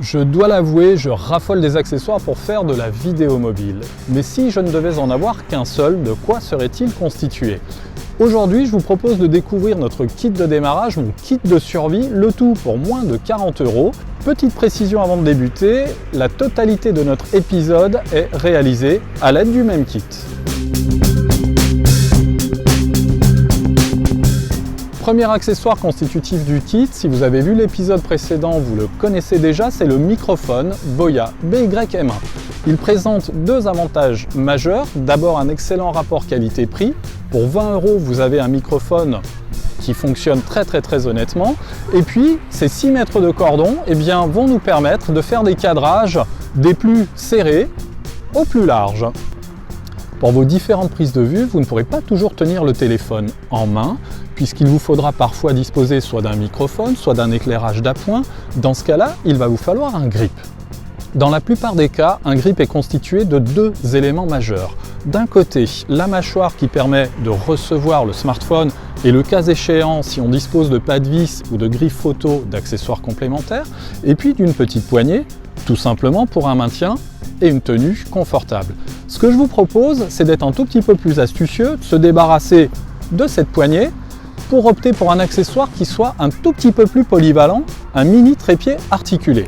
Je dois l'avouer, je raffole des accessoires pour faire de la vidéo mobile. Mais si je ne devais en avoir qu'un seul, de quoi serait-il constitué? Aujourd'hui, je vous propose de découvrir notre kit de démarrage, mon kit de survie, le tout pour moins de 40 €. Petite précision avant de débuter, la totalité de notre épisode est réalisée à l'aide du même kit. Premier accessoire constitutif du kit, si vous avez vu l'épisode précédent, vous le connaissez déjà, c'est le microphone Boya BY-M1. Il présente deux avantages majeurs. D'abord, un excellent rapport qualité-prix. Pour 20 €, vous avez un microphone qui fonctionne très honnêtement. Et puis, ces 6 mètres de cordon vont nous permettre de faire des cadrages des plus serrés au plus larges. Pour vos différentes prises de vue, vous ne pourrez pas toujours tenir le téléphone en main, puisqu'il vous faudra parfois disposer soit d'un microphone, soit d'un éclairage d'appoint. Dans ce cas-là, il va vous falloir un grip. Dans la plupart des cas, un grip est constitué de deux éléments majeurs. D'un côté, la mâchoire qui permet de recevoir le smartphone et le cas échéant, si on dispose de pas de vis ou de griffes photo, d'accessoires complémentaires, et puis d'une petite poignée, tout simplement pour un maintien et une tenue confortable. Ce que je vous propose, c'est d'être un tout petit peu plus astucieux, de se débarrasser de cette poignée pour opter pour un accessoire qui soit un tout petit peu plus polyvalent, un mini trépied articulé.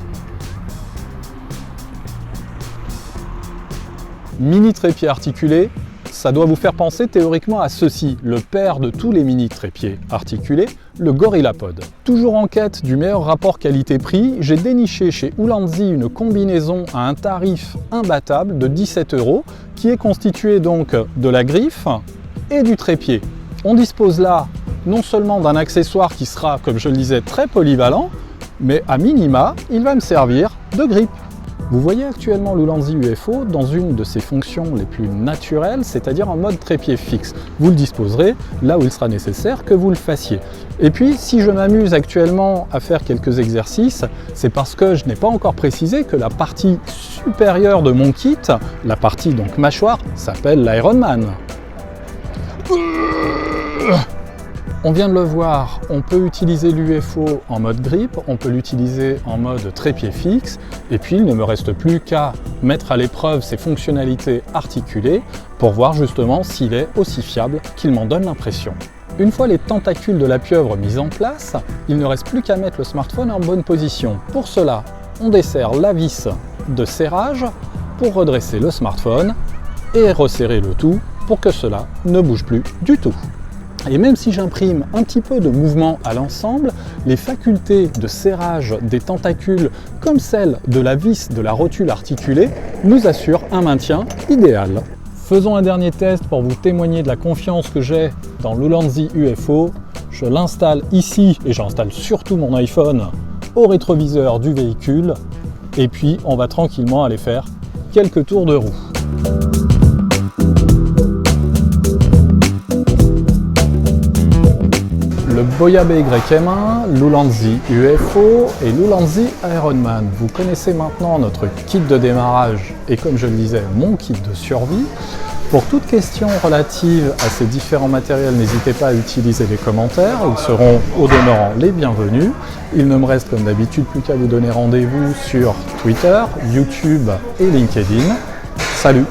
Mini trépied articulé, ça doit vous faire penser théoriquement à ceci, le père de tous les mini trépieds articulés, le GorillaPod. Toujours en quête du meilleur rapport qualité-prix, j'ai déniché chez Ulanzi une combinaison à un tarif imbattable de 17 € qui est constituée donc de la griffe et du trépied. On dispose là non seulement d'un accessoire qui sera, comme je le disais, très polyvalent, mais à minima, il va me servir de grip. Vous voyez actuellement l'Ulanzi UFO dans une de ses fonctions les plus naturelles, c'est-à-dire en mode trépied fixe. Vous le disposerez là où il sera nécessaire que vous le fassiez. Et puis, si je m'amuse actuellement à faire quelques exercices, c'est parce que je n'ai pas encore précisé que la partie supérieure de mon kit, la partie donc mâchoire, s'appelle l'Ironman. On vient de le voir, on peut utiliser l'UFO en mode grip, on peut l'utiliser en mode trépied fixe, et puis il ne me reste plus qu'à mettre à l'épreuve ses fonctionnalités articulées pour voir justement s'il est aussi fiable qu'il m'en donne l'impression. Une fois les tentacules de la pieuvre mis en place, il ne reste plus qu'à mettre le smartphone en bonne position. Pour cela, on desserre la vis de serrage pour redresser le smartphone et resserrer le tout pour que cela ne bouge plus du tout. Et même si j'imprime un petit peu de mouvement à l'ensemble, les facultés de serrage des tentacules, comme celles de la vis de la rotule articulée, nous assurent un maintien idéal. Faisons un dernier test pour vous témoigner de la confiance que j'ai dans l'Ulanzi UFO. Je l'installe ici et j'installe surtout mon iPhone au rétroviseur du véhicule. Et puis on va tranquillement aller faire quelques tours de roue. Le Boya BY-M1, l'Ulanzi UFO et l'Ulanzi Ironman. Vous connaissez maintenant notre kit de démarrage et comme je le disais, mon kit de survie. Pour toute question relative à ces différents matériels, n'hésitez pas à utiliser les commentaires, ils seront au demeurant les bienvenus. Il ne me reste comme d'habitude plus qu'à vous donner rendez-vous sur Twitter, YouTube et LinkedIn. Salut!